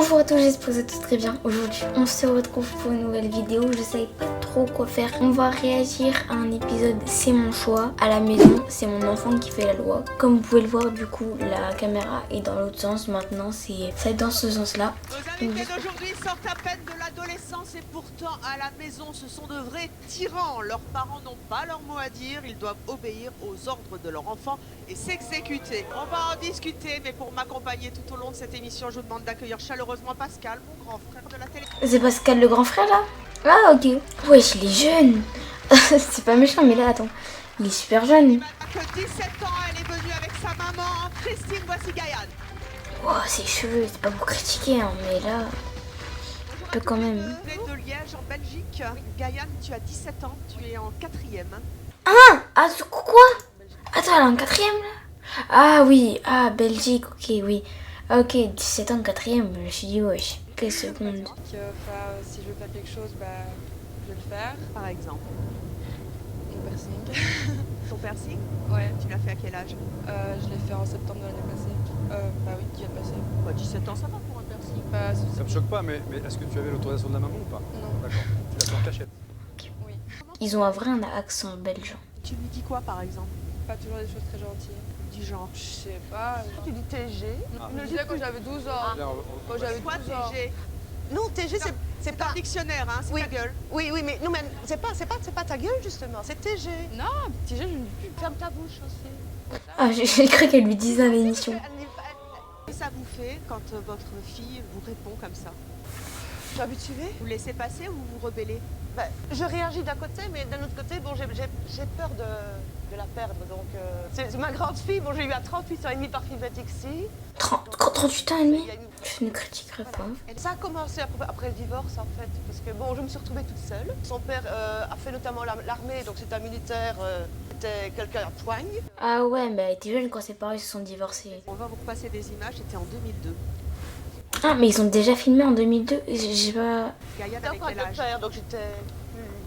Bonjour à tous, j'espère que vous êtes tous très bien. Aujourd'hui, on se retrouve pour une nouvelle vidéo. Je savais pas trop quoi faire. On va réagir à un épisode C'est mon choix. À la maison, c'est mon enfant qui fait la loi. Comme vous pouvez le voir, du coup, la caméra est dans l'autre sens. Maintenant, ça va être dans ce sens-là. Nos invités d'aujourd'hui sortent à peine de l'adolescence et pourtant à la maison, ce sont de vrais tyrans. Leurs parents n'ont pas leur mot à dire. Ils doivent obéir aux ordres de leur enfant et s'exécuter. On va en discuter, mais pour m'accompagner tout au long de cette émission, je vous demande d'accueillir chaleureusement Pascal, mon grand frère de la télé. C'est Pascal le grand frère là? Ah ok. Wesh, il est jeune. C'est pas méchant, mais là, attends. Il est super jeune. Elle n'a que 17 ans, elle est venue avec sa maman. Christine, voici Gaïane. Oh, ses cheveux, c'est pas pour critiquer, hein, mais là, un peu quand même. Vous êtes de Liège, en Belgique. Gaïane, tu as 17 ans, tu es en 4e. Ah, quoi? Attends, elle est en 4e là? Ah oui, ah, Belgique, ok, oui. Ah, ok, 17 ans, 4e, je me suis dit, wesh, quelle seconde. Si je veux faire quelque chose, je vais le faire. Par exemple, Mon piercing. ton piercing, Ouais. tu l'as fait à quel âge? Je l'ai fait en septembre de l'année passée. Bah oui, qui vient de passer. 17 ans, ça va pour un piercing. Ça me choque pas, mais est-ce que tu avais l'autorisation de la maman ou pas? Non. D'accord. Tu l'as fait en cachette. Oui. Ils ont un vrai accent belge. Tu lui dis quoi, par exemple? Pas toujours des choses très gentilles. Du genre. Je sais pas. Tu dis TG. Je le disais quand j'avais 12 ans. Bien, Quand j'avais Quoi, 12 ans. TG? Non, TG, c'est C'est pas. un dictionnaire, hein, c'est Oui. ta gueule. Oui, mais non, mais c'est pas ta gueule justement, c'est TG. Non, petit jeu, je ne dis plus. Ferme ta bouche aussi. Ah, j'ai cru qu'elle lui disait à l'émission. Qu'est-ce que ça vous fait quand votre fille vous répond comme ça? Je suis habituée. Vous laissez passer ou vous vous rebellez? Je réagis d'un côté, mais d'un autre côté, bon, j'ai peur de la perdre. Donc, c'est ma grande fille. Bon, j'ai eu à 38 ans et demi par Fivetixi. 38 ans et demi? Il y a une- Je ne critiquerai pas. Ça a commencé après le divorce, en fait, parce que bon, je me suis retrouvée toute seule. Son père a fait notamment l'armée, donc c'est un militaire, c'était quelqu'un à poigne. Ah ouais, mais elle était jeune quand ses parents se sont divorcés. On va vous repasser des images, c'était en 2002. Ah, mais ils ont déjà filmé en 2002? J'ai pas... Gaïane J'étais avec encore quel avec le âge? père, donc j'étais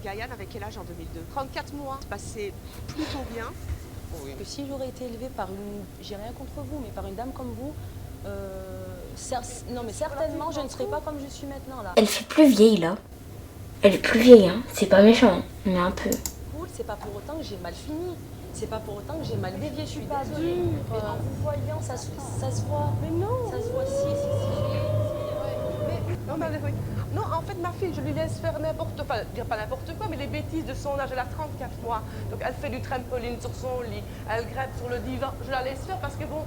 Gaïane avec quel âge en 2002? 34 mois. Ça passait plutôt bien. Que si j'aurais été élevée par une, j'ai rien contre vous, mais par une dame comme vous, non mais certainement je ne serais pas comme je suis maintenant là. Elle fait plus vieille là. Elle est plus vieille, hein. C'est pas méchant, hein, mais un peu. Cool, c'est pas pour autant que j'ai mal fini. C'est pas pour autant que j'ai mal dévié, je suis pas dure. Mais en vous voyant, ça se voit. Mais non. Ça se voit si. Non, en fait, ma fille, je lui laisse faire n'importe quoi, dire pas n'importe quoi, mais les bêtises de son âge. Elle a 34 mois, donc elle fait du trampoline sur son lit, elle grimpe sur le divan. Je la laisse faire parce que bon,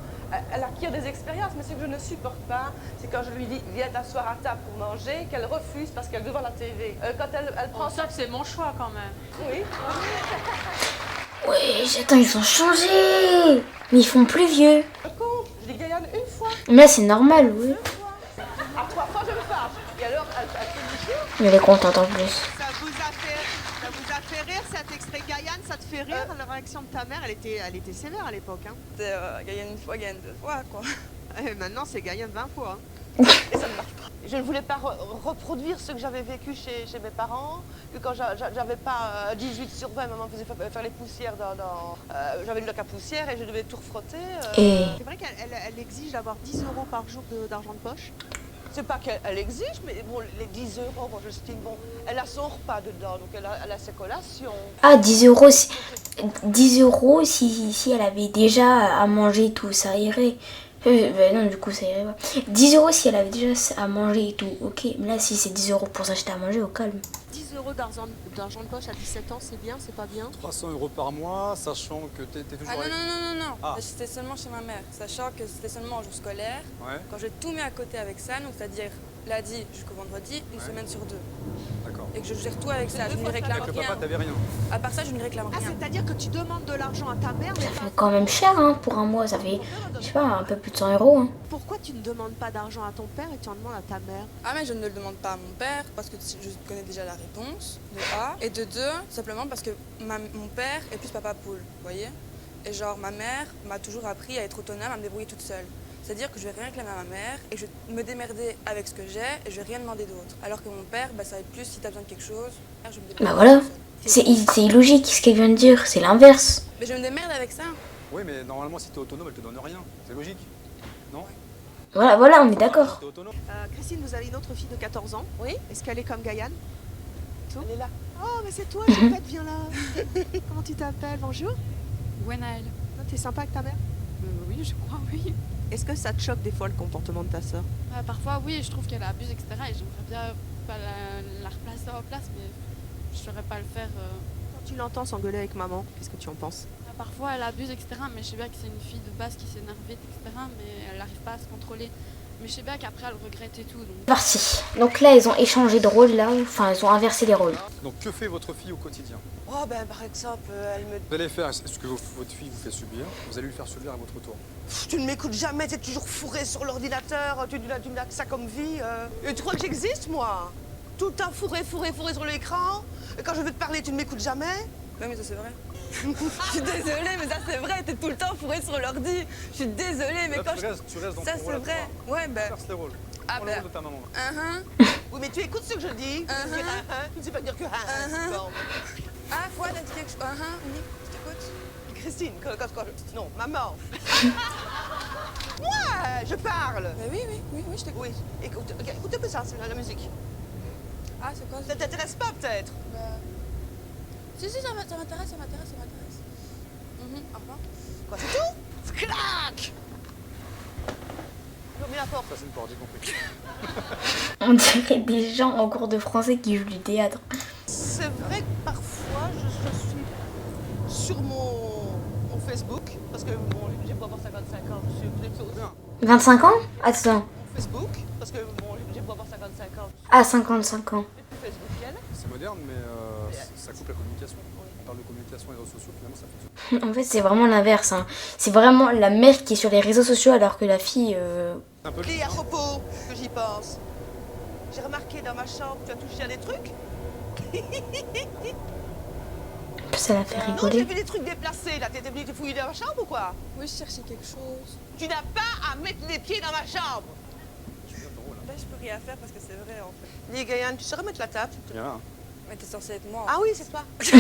elle acquiert des expériences, mais ce que je ne supporte pas, c'est quand je lui dis viens t'asseoir à table pour manger, qu'elle refuse parce qu'elle est devant la TV. Quand elle prend ça, c'est mon choix quand même. oui. Ouais, attends, ils ont changé. Mais ils font plus vieux. Je compte, je dis Gaïane une fois, Mais là, c'est normal, oui. à 3 fois je me fâche. Et alors, elle fait du chien. Mais elle est contente en plus. Ça vous a fait rire cet extrait? Gaïane, ça te fait rire? La réaction de ta mère, elle était sévère à l'époque. Hein. C'était Gaïane une fois, Gaïane deux fois, quoi. Et maintenant, c'est Gaïane 20 fois. Hein. Et ça ne marche pas. Je ne voulais pas reproduire ce que j'avais vécu chez mes parents, que quand j'avais pas 18/20, maman faisait faire les poussières j'avais une loque à poussière et je devais tout refrotter. Et C'est vrai qu'elle exige d'avoir 10 € par jour d'argent de poche. C'est pas qu'elle exige, mais bon, les 10 euros, bon, j'estime, bon, elle a son repas dedans, donc elle a ses collations. ah, 10 euros, 10 euros si elle avait déjà à manger et tout, ça irait. Non, du coup, ça irait pas. 10 euros si elle avait déjà à manger et tout, ok. Mais là, si c'est 10 euros pour s'acheter à manger, au calme. 10 € d'argent de poche à 17 ans, c'est bien, c'est pas bien? 300 € par mois, sachant que t'es toujours... Ah non. Ah. C'était seulement chez ma mère, sachant que c'était seulement en jour scolaire. Ouais, Quand j'ai tout mis à côté avec ça, donc c'est-à-dire lundi jusqu'au vendredi, une Ouais. semaine sur 2. d'accord. Et que je gère tout avec ça, je ne lui réclame Avec le rien. papa, t'avais rien. À part ça, je ne lui réclame Ah, rien. c'est-à-dire que tu demandes de l'argent à ta mère, mais Ça fait quand même cher, hein, pour un mois. Ça fait, je sais pas, un peu plus de 100 euros, hein. pourquoi tu ne demandes pas d'argent à ton père et tu en demandes à ta mère? Ah mais je ne le demande pas à mon père parce que je connais déjà la réponse, de A. Et de 2, simplement parce que mon père est plus papa poule, vous voyez. Et genre ma mère m'a toujours appris à être autonome, à me débrouiller toute seule. C'est-à-dire que je vais rien réclamer à ma mère et je vais me démerder avec ce que j'ai et je vais rien demander d'autre. Alors que mon père, ça va être plus si t'as besoin de quelque chose, je me démerde. Bah voilà. toute seule. C'est illogique ce qu'elle vient de dire, c'est l'inverse. Mais je me démerde avec ça. Oui, mais normalement, si t'es autonome, elle te donne rien. C'est logique, non? Voilà, on est d'accord. T'es autonome. Christine, vous avez une autre fille de 14 ans. Oui. Est-ce qu'elle est comme Gaïane? Elle est là. Oh, mais c'est toi, Juliette, viens là. Comment tu t'appelles? Bonjour. Gwenaël. T'es sympa avec ta mère? Oui, je crois, oui. Est-ce que ça te choque des fois le comportement de ta sœur? Parfois, oui, je trouve qu'elle abuse, etc. Et j'aimerais bien pas la replacer en place, mais je saurais pas le faire. Quand tu l'entends s'engueuler avec maman, qu'est-ce que tu en penses? Parfois, elle abuse, etc. Mais je sais bien que c'est une fille de base qui s'énerve vite, etc. Mais elle n'arrive pas à se contrôler. Mais je sais bien qu'après, elle regrette et tout. Donc... Parti. Donc là, ils ont échangé de rôle, là. Enfin, ils ont inversé les rôles. Donc que fait votre fille au quotidien? Oh ben par exemple, elle me... Vous allez faire ce que votre fille vous fait subir, vous allez lui faire subir à votre tour. Tu ne m'écoutes jamais, tu es toujours fourré sur l'ordinateur, tu n'as que ça comme vie. Et tu crois que j'existe, moi? Tout le temps fourré sur l'écran. Et quand je veux te parler, tu ne m'écoutes jamais. Non mais ça c'est vrai. Je suis désolée, mais ça c'est vrai, t'es tout le temps fourré sur l'ordi. Je suis désolée, mais Là, quand tu restes dans Ça ton c'est rôle à vrai. toi. Ouais, ben... Inverse les rôles. Ah, Prends le ben... rôle de ta maman. Oui, mais tu écoutes ce que je dis. Tu ne sais pas dire que bon. Ah, Fouad, t'as dit quelque chose? Oui, je t'écoute. Christine, non, maman. Moi, je parle. Mais oui, je t'écoute. Oui, écoute un peu ça, c'est la musique. Ah, c'est quoi Ça t'intéresse pas, peut-être? Bah... Si, ça m'intéresse. Au revoir. Quoi, c'est tout? Clac! Je remets la porte. Ça c'est une porte, j'ai compris. On dirait des gens en cours de français qui jouent du théâtre. C'est vrai que parfois, je suis sur mon Facebook, parce que bon, j'ai beau avoir 55 ans, je suis plutôt sur 25 ans? Attends. mon Facebook, parce que bon, j'ai beau avoir 55 ans, Ah, 55 ans. je suis Facebookienne. C'est moderne, mais ça coupe la communication. On parle de communication et réseaux sociaux, finalement ça fonctionne. En fait, c'est vraiment l'inverse. Hein. C'est vraiment la mère qui est sur les réseaux sociaux alors que la fille... Un peu Et à propos que j'y pense, j'ai remarqué dans ma chambre, tu as touché à des trucs. Ça la fait Non, j'ai rigoler. vu des trucs déplacés, là. T'es venu te fouiller dans ma chambre ou quoi? Oui, je cherchais quelque chose. Tu n'as pas à mettre les pieds dans ma chambre. Là, je peux rien faire parce que c'est vrai, en fait. Dis, Gaïane, tu saurais mettre la table? Bien, hein. Mais t'es censé être moi. Ah oui, c'est toi. T'es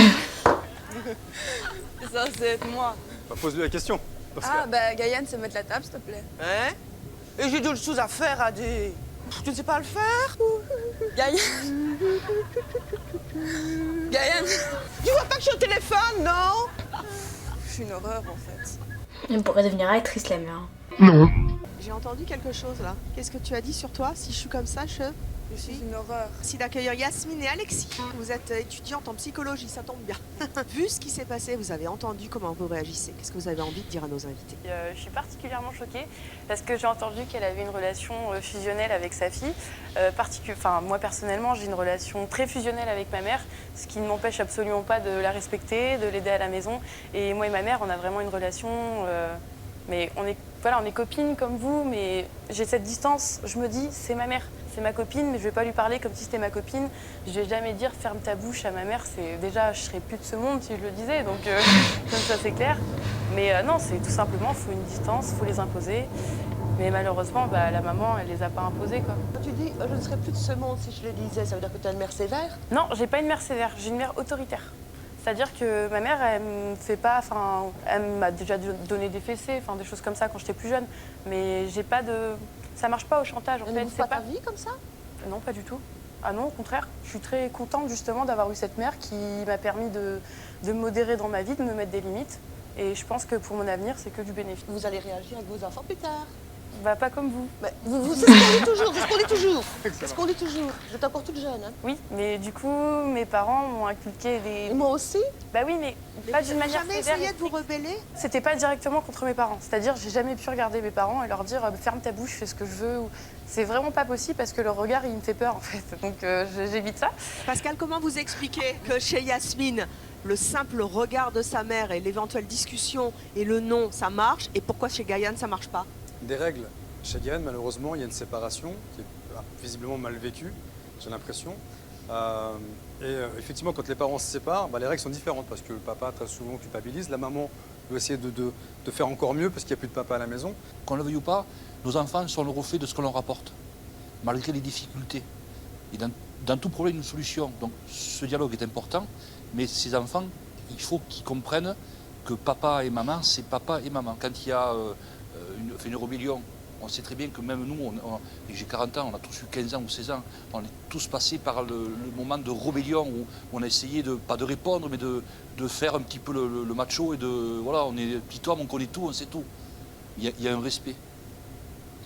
censé être moi. Bah, pose-lui la question. Ah, bah, Gaïane, c'est mettre la table, s'il te plaît. Hein? Et j'ai d'autres choses à faire, Adé. Tu ne sais pas le faire? Gaïane. Gaïane. Tu vois pas que je suis au téléphone, non? Je suis une horreur, en fait. Elle pourrait devenir actrice, la mère. J'ai entendu quelque chose là. Qu'est-ce que tu as dit sur toi? Si je suis comme ça, Je suis une horreur. Merci d'accueillir Yasmine et Alexis. Vous êtes étudiante en psychologie, ça tombe bien. Vu ce qui s'est passé, vous avez entendu comment vous réagissez. Qu'est-ce que vous avez envie de dire à nos invités? Je suis particulièrement choquée parce que j'ai entendu qu'elle avait une relation fusionnelle avec sa fille. Moi personnellement, j'ai une relation très fusionnelle avec ma mère, ce qui ne m'empêche absolument pas de la respecter, de l'aider à la maison. Et moi et ma mère, on a vraiment une relation, mais on est copines comme vous, mais j'ai cette distance. Je me dis, c'est ma mère. C'est ma copine, mais je vais pas lui parler comme si c'était ma copine. Je vais jamais dire ferme ta bouche à ma mère. Déjà, je serais plus de ce monde si je le disais, donc comme ça c'est clair. Mais non, c'est tout simplement, faut une distance, faut les imposer. Mais malheureusement, la maman, elle les a pas imposées, quoi. Quand tu dis je ne serais plus de ce monde si je le disais, ça veut dire que tu as une mère sévère? Non, j'ai pas une mère sévère, j'ai une mère autoritaire. C'est-à-dire que ma mère, elle me fait pas, elle m'a déjà donné des fessées, des choses comme ça quand j'étais plus jeune. Mais j'ai pas de, ça marche pas au chantage en Elle fait. ne bouffe pas ta vie comme ça? Non, pas du tout. Ah non, au contraire. Je suis très contente justement d'avoir eu cette mère qui m'a permis de me modérer dans ma vie, de me mettre des limites. Et je pense que pour mon avenir, c'est que du bénéfice. Vous allez réagir avec vos enfants plus tard. Pas comme vous. C'est ce qu'on dit toujours, c'est ce qu'on dit toujours. C'est ce qu'on dit toujours. Vous êtes encore toute jeune, hein? Oui, mais du coup, mes parents m'ont inculqué des... Et moi aussi? Bah oui, mais pas d'une manière Jamais sévère. essayé de vous rebeller? C'était pas directement contre mes parents. C'est-à-dire, j'ai jamais pu regarder mes parents et leur dire ferme ta bouche, fais ce que je veux. C'est vraiment pas possible parce que leur regard, il me fait peur en fait. Donc j'évite ça. Pascal, comment vous expliquez que chez Yasmine, le simple regard de sa mère et l'éventuelle discussion et le non, ça marche, et pourquoi chez Gaïane, ça marche pas? Des règles. Chez Gaël, malheureusement, il y a une séparation qui est visiblement mal vécue, j'ai l'impression. Effectivement, quand les parents se séparent, les règles sont différentes parce que le papa très souvent culpabilise. La maman doit essayer de faire encore mieux parce qu'il n'y a plus de papa à la maison. Qu'on le veuille ou pas, nos enfants sont le reflet de ce qu'on leur apporte, malgré les difficultés. Et dans tout problème, une solution. Donc ce dialogue est important, mais ces enfants, il faut qu'ils comprennent que papa et maman, c'est papa et maman. Quand il y a une rébellion On sait très bien que même nous, et j'ai 40 ans, on a tous eu 15 ans ou 16 ans, on est tous passés par le moment de rébellion où on a essayé pas de répondre, mais de faire un petit peu le macho et voilà, on est petit homme, on connaît tout, on sait tout. Il y a un respect.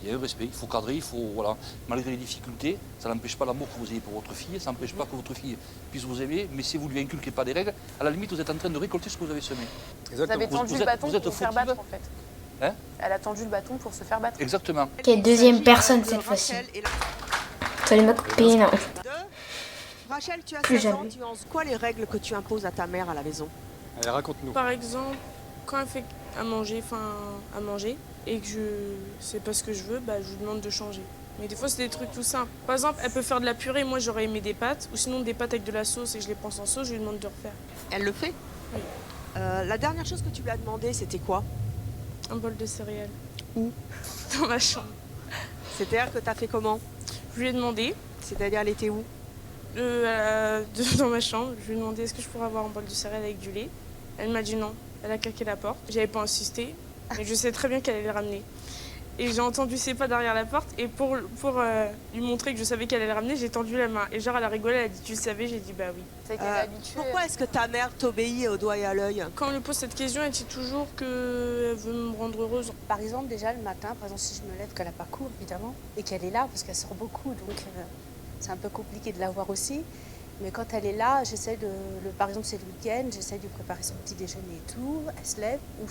Il y a un respect, il faut cadrer, voilà. Malgré les difficultés, ça n'empêche pas l'amour que vous ayez pour votre fille, ça n'empêche pas que votre fille puisse vous aimer, mais si vous lui inculquez pas des règles, à la limite, vous êtes en train de récolter ce que vous avez semé. Vous avez tendu le bâton pour se faire battre, en fait. Hein? Elle a tendu le bâton pour se faire battre. Exactement. Ok, deuxième personne cette fois-ci. Toi, ma copine. Rachel, tu as Plus 16 ans, jamais. tu en sais quoi les règles que tu imposes à ta mère à la maison? Allez, raconte-nous. Par exemple, quand elle fait à manger, et que je sais pas ce que je veux, je lui demande de changer. Mais des fois, c'est des trucs tout simples. Par exemple, elle peut faire de la purée, moi j'aurais aimé des pâtes, ou sinon des pâtes avec de la sauce et je les prends sans sauce, je lui demande de refaire. Elle le fait? Oui. La dernière chose que tu lui as demandé, c'était quoi? Un bol de céréales. Où? Dans ma chambre. C'est-à-dire que tu as fait comment? Je lui ai demandé, C'est-à-dire, elle était où? dans ma chambre, je lui ai demandé est-ce que je pourrais avoir un bol de céréales avec du lait. Elle m'a dit non, elle a claqué la porte. J'avais pas insisté, mais je sais très bien qu'elle allait le ramener. Et j'ai entendu ses pas derrière la porte, et pour lui montrer que je savais qu'elle allait le ramener, j'ai tendu la main. Et genre, elle a rigolé, elle a dit tu le savais? J'ai dit bah oui. C'est qu'elle est habituée. Pourquoi est-ce que ta mère t'obéit au doigt et à l'œil? Quand on lui pose cette question, elle dit toujours qu'elle veut me rendre heureuse. Par exemple, déjà le matin, par exemple, si je me lève, qu'elle n'a pas cours, évidemment, et qu'elle est là, parce qu'elle sort beaucoup, donc c'est un peu compliqué de la voir aussi. Mais quand elle est là, j'essaie par exemple, c'est le week-end, j'essaie de lui préparer son petit déjeuner et tout. Elle se lève, ou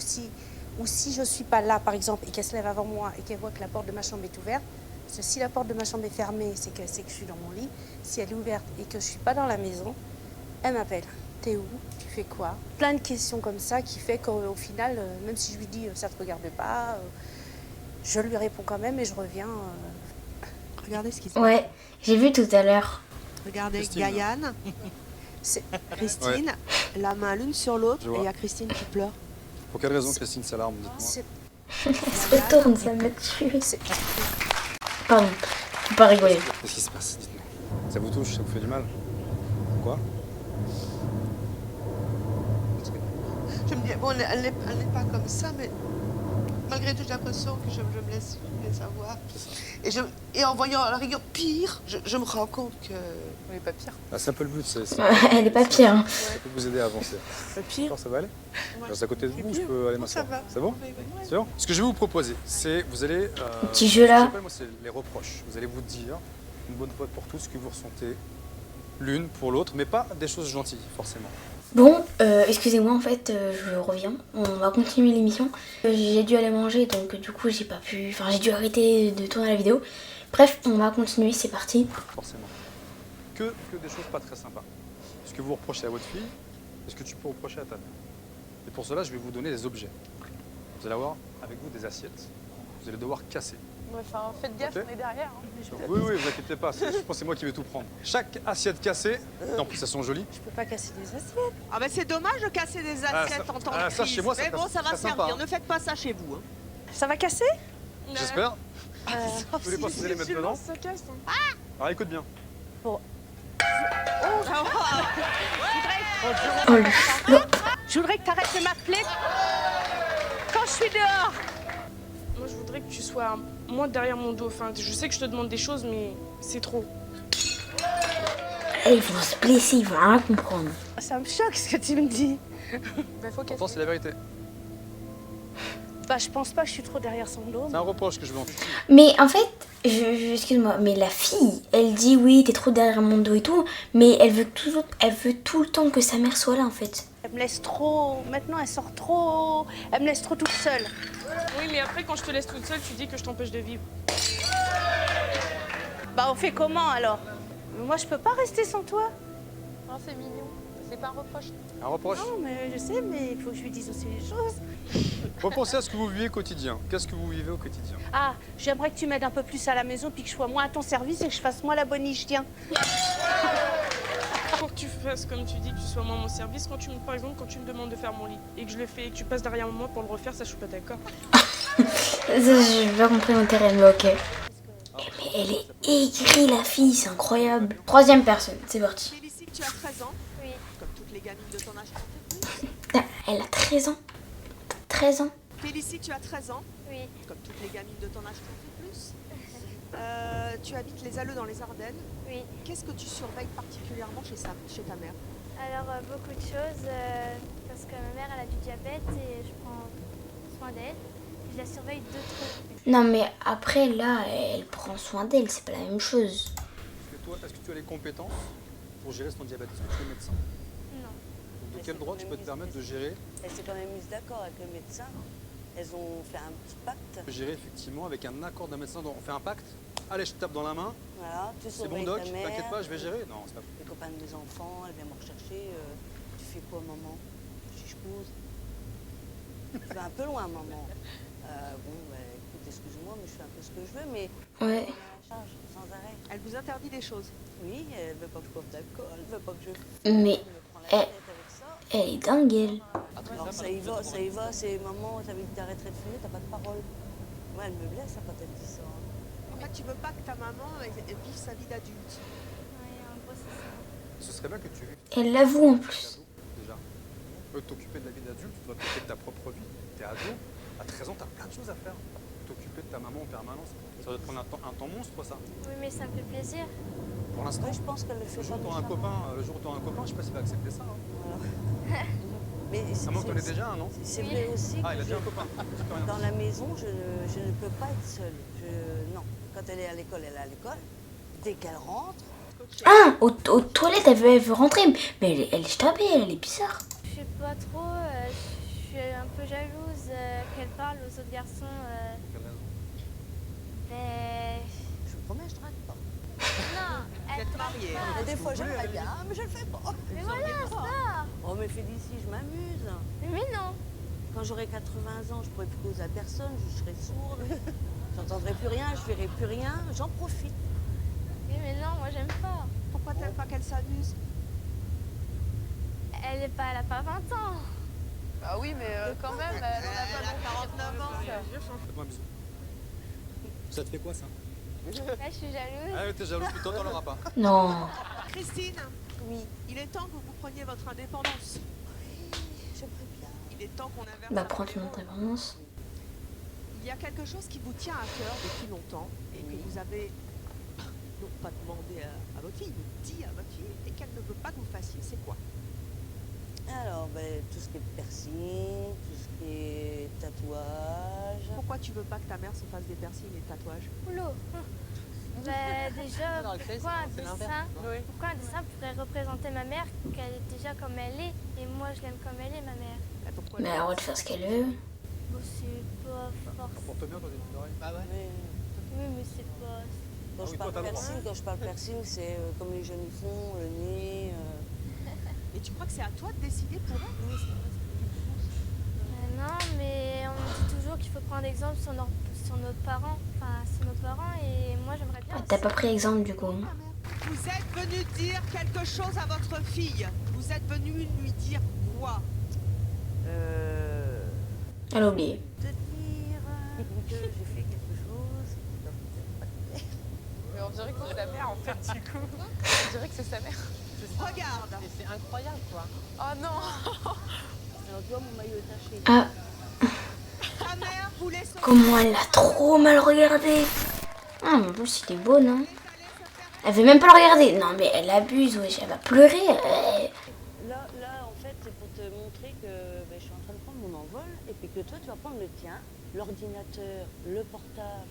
si je ne suis pas là, par exemple, et qu'elle se lève avant moi et qu'elle voit que la porte de ma chambre est ouverte, parce que si la porte de ma chambre est fermée, c'est qu'elle sait que je suis dans mon lit. Si elle est ouverte et que je ne suis pas dans la maison, elle m'appelle. T'es où? Tu fais quoi? Plein de questions comme ça qui fait qu'au final, même si je lui dis ça ne te regarde pas, je lui réponds quand même et je reviens. Regardez ce qui se passe. Ouais, j'ai vu tout à l'heure. Regardez, Christine. Gaïane, Christine, la main l'une sur l'autre, Je et vois. il y a Christine qui pleure. Pour quelle raison Christine s'alarme, dites-moi? C'est- Elle se retourne, ça me tue. Pardon, faut pas rigoler. Qu'est-ce qui se passe? Dites-moi. Ça vous touche? Ça vous fait du mal? Quoi? Je me dis, bon, elle n'est pas comme ça, mais malgré tout, j'ai l'impression que je me laisse avoir. Et en voyant à la rigueur pire, je me rends compte que... On n'est pas pire. Ah, c'est un peu le but, c'est Elle est pas pire. Hein. ça peut vous aider à avancer. Pas pire. D'accord, ça va aller? Je reste à côté de vous, Et je puis, peux aller bon, ça m'asseoir. va. C'est bon? C'est bon? Ce que je vais vous proposer, c'est vous allez... Petit jeu là. ce que j'appelle, moi, c'est les reproches. Vous allez vous dire, une bonne fois pour tous, ce que vous ressentez l'une pour l'autre, mais pas des choses gentilles, forcément. Bon, excusez-moi, en fait, je reviens. On va continuer l'émission. J'ai dû aller manger, donc du coup, j'ai pas pu... Enfin, j'ai dû arrêter de tourner la vidéo. Bref, on va continuer, c'est parti. Forcément. Que des choses pas très sympas. Ce que vous reprochez à votre fille, est-ce que tu peux reprocher à ta mère? Et pour cela, je vais vous donner des objets. Vous allez avoir avec vous des assiettes. Vous allez devoir casser. Enfin, faites gaffe, Ok. on est derrière. Oui, vous inquiétez pas. Je pense que c'est moi qui vais tout prendre. Chaque assiette cassée, en plus elles sont jolies. Je peux pas casser des assiettes. Ah ben c'est dommage de casser des assiettes en temps de ça, crise. chez moi, ça mais bon, casse- ça va c'est sympa, servir. hein. Ne faites pas ça chez vous. Hein. Ça va casser? J'espère. Vous voulez pas les mettre dedans? Ça casse. Hein. Alors écoute bien. Oh, le... Je voudrais que tu arrêtes de m'appeler quand je suis dehors. Moi, je voudrais que tu sois moins derrière mon dos. Enfin, je sais que je te demande des choses, mais c'est trop. Ils vont se blesser, ils vont rien comprendre. Ça me choque ce que tu me dis. Faut Pourtant, c'est la vérité. Je pense pas que je suis trop derrière son dos. C'est un reproche que je veux en faire. Mais en fait, excuse-moi, mais la fille, elle dit oui, t'es trop derrière mon dos et tout, mais elle veut tout le temps que sa mère soit là en fait. Elle me laisse trop. Maintenant, elle sort trop. Elle me laisse trop toute seule. Oui, mais après, quand je te laisse toute seule, tu dis que je t'empêche de vivre. On fait comment alors? Moi, je peux pas rester sans toi. Non, c'est mignon. C'est pas un reproche. Un reproche. Non, mais je sais, mais il faut que je lui dise aussi les choses. Repensez à ce que vous vivez au quotidien. Qu'est-ce que vous vivez au quotidien? Ah, j'aimerais que tu m'aides un peu plus à la maison, puis que je sois moins à ton service et que je fasse moins la boniche, tiens. Faut que tu fasses comme tu dis, que tu sois moi à mon service. Par exemple, quand tu me demandes de faire mon lit et que je le fais et que tu passes derrière moi pour le refaire, ça, je suis pas d'accord. J'ai pas compris l'intérêt, mais ok. Mais elle est aigrie la fille, c'est incroyable. Troisième personne, c'est parti. Félicie, tu as 13 ans. Oui. Comme toutes les gamines de ton âge. Elle a 13 ans. 13 ans. Félicie, tu as 13 ans. Oui. Comme toutes les gamines de ton âge, un peu plus. Tu habites les Alleux dans les Ardennes. Oui. Qu'est-ce que tu surveilles particulièrement chez ta mère? Alors, beaucoup de choses, parce que ma mère, elle a du diabète et je prends soin d'elle. Je la surveille de trop. Non mais après là, elle prend soin d'elle, c'est pas la même chose. Est-ce que tu as les compétences pour gérer ton diabète? Est-ce que tu es médecin? Non. Donc, de quel droit tu peux te permettre de gérer? Elle s'est quand même mise d'accord avec le médecin. Elles ont fait un petit pacte. Gérer effectivement avec un accord d'un médecin. Donc, on fait un pacte. Allez, je te tape dans la main. Voilà, tu c'est bon surveilles doc, ta mère. t'inquiète pas, je vais gérer. Non, c'est pas Les copains de mes enfants, elle vient me rechercher. Tu fais quoi, maman? Je pose. Tu vas un peu loin, maman. Bon, bah, écoute, excuse-moi, mais je fais un peu ce que je veux, mais Ouais. charge sans arrêt. Elle vous interdit des choses? Oui, elle veut pas que je boive d'alcool, elle veut pas que je... Mais elle est dingue, elle. Alors, ça y va, c'est maman, t'as dit que t'arrêterais de fumer, t'as pas de parole. Ouais, elle me blesse quand elle dit ça. En fait, tu veux pas que ta maman vive sa vie d'adulte? Oui, en gros, c'est ça. Ce serait bien que tu vives. Elle l'avoue en plus. Déjà. Tu peux t'occuper de la vie d'adulte, tu dois t'occuper de ta propre vie. T'es ado, à 13 ans, t'as plein de choses à faire. T'occuper de ta maman en permanence. Ça doit te prendre un temps monstre, ça. Oui, mais ça me fait plaisir. Pour l'instant, je pense qu'elle le fait le jour où pas tu auras un copain, je sais pas s'il va accepter ça. Hein. Voilà. Mais Maman, t'en es déjà un, non? C'est vrai aussi Ah, il a que déjà un copain. dans la maison, je ne peux pas être seule. Non. Quand elle est à l'école, elle est à l'école. Dès qu'elle rentre... Ah, aux toilettes, elle veut rentrer. Mais elle est tapée, elle est bizarre. Je sais pas trop, je suis un peu jalouse qu'elle parle aux autres garçons. Mais... Je vous promets, je drague pas. Non, elle parle pas. Et des fois, j'aimerais bien, mais je le fais pas. Mais voilà, ça. Oh, mais Félicie, je m'amuse. Mais non. Quand j'aurai 80 ans, je pourrai plus causer à personne, je serai sourde. J'entendrai plus rien, je verrai plus rien, j'en profite. Oui, mais non, moi j'aime pas. Pourquoi t'aimes pas qu'elle s'amuse? Elle a pas 20 ans. Ah oui, mais quand même, elle en a pas 49 ans. Fais-moi un bisou. Ça te fait quoi, ça? Là, je suis jalouse. Ah, t'es jalouse, plutôt t'en auras pas. Non. Christine, oui. Il est temps que vous preniez votre indépendance. Oui, j'aimerais bien. Il est temps qu'on inverse. Bah, prends ton indépendance. Il y a quelque chose qui vous tient à cœur depuis longtemps et que vous avez non pas demandé à votre fille, mais dit à votre fille et qu'elle ne veut pas que vous fassiez. C'est quoi? Alors, tout ce qui est piercing, tout ce qui est tatouage. Pourquoi tu veux pas que ta mère se fasse des piercings et des tatouages? Oulou. Déjà, pourquoi un dessin pourrait représenter ma mère, qu'elle est déjà comme elle est, et moi je l'aime comme elle est, ma mère. Mais elle a le droit de faire ce qu'elle veut. Bon, c'est pas forcément. Porte bien dans les oreilles. Bah ouais. Oui, mais c'est pas... Quand je parle piercing, c'est comme les jeunes font, le nez. Et tu crois que c'est à toi de décider pour elle? Oui, c'est Non, mais on me dit toujours qu'il faut prendre exemple sur nos parents. Enfin, sur nos parents, et moi j'aimerais bien... T'as pas pris exemple du coup. Vous êtes venu dire quelque chose à votre fille. Vous êtes venu lui dire quoi? Elle a oublié. Te dire que j'ai fait quelque chose. Mais on dirait que c'est sa mère en fait, du coup. On dirait que c'est sa mère. Regarde. C'est incroyable, quoi. Oh non. Alors toi, mon maillot est taché. Ah. Ta mère voulait se... Comment elle l'a trop mal regardé. Ah, mais en plus, il est beau, non? Elle veut même pas le regarder. Non, mais elle abuse, wesh. Elle va pleurer. Là, en fait, c'est pour te montrer que je suis en train de prendre mon envol et puis que toi, tu vas prendre le tien, l'ordinateur, le portable,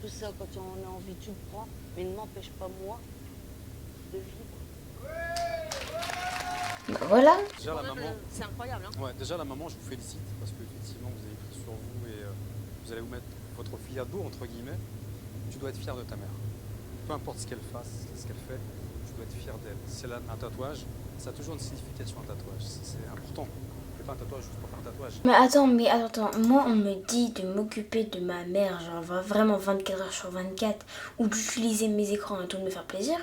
tout ça, quand on a envie, tu le prends, mais ne m'empêche pas, moi, de vivre. Bah voilà. Déjà, la maman... C'est incroyable, hein? Ouais, déjà, la maman, je vous félicite parce qu'effectivement, vous avez pris sur vous et vous allez vous mettre votre fille à dos, entre guillemets. Tu dois être fier de ta mère. Peu importe ce qu'elle fasse, ce qu'elle fait, tu dois être fier d'elle. Si elle a un tatouage, ça a toujours une signification, un tatouage. C'est important. Fais pas un tatouage juste pour faire un tatouage. Mais attends. Moi, on me dit de m'occuper de ma mère, genre vraiment 24 heures sur 24, ou d'utiliser mes écrans et tout, de me faire plaisir.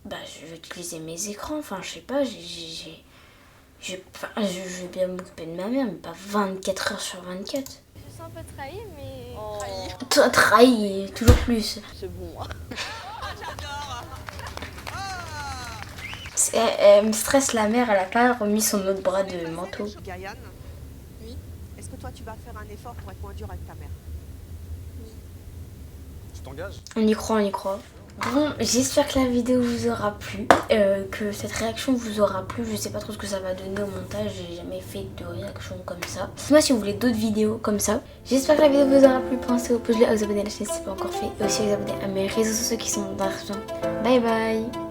Bah, je vais utiliser mes écrans. Enfin, je sais pas, je vais bien m'occuper de ma mère, mais pas 24 heures sur 24. Je suis un peu trahie, mais... Oh. Toi, trahi, toujours plus. C'est bon. J'adore. Elle me stresse, la mère, elle a pas remis son autre bras de manteau. Gaïane, Oui. est-ce que toi toi, tu vas faire un effort pour être moins dur avec ta mère. Tu t'engages? On y croit, on y croit. Bon, j'espère que la vidéo vous aura plu, que cette réaction vous aura plu. Je sais pas trop ce que ça va donner au montage, j'ai jamais fait de réaction comme ça. Dites-moi si vous voulez d'autres vidéos comme ça. J'espère que la vidéo vous aura plu. Pensez au pouce bleu, à vous abonner à la chaîne si ce n'est pas encore fait, et aussi à vous abonner à mes réseaux sociaux qui sont dans la description. Bye bye.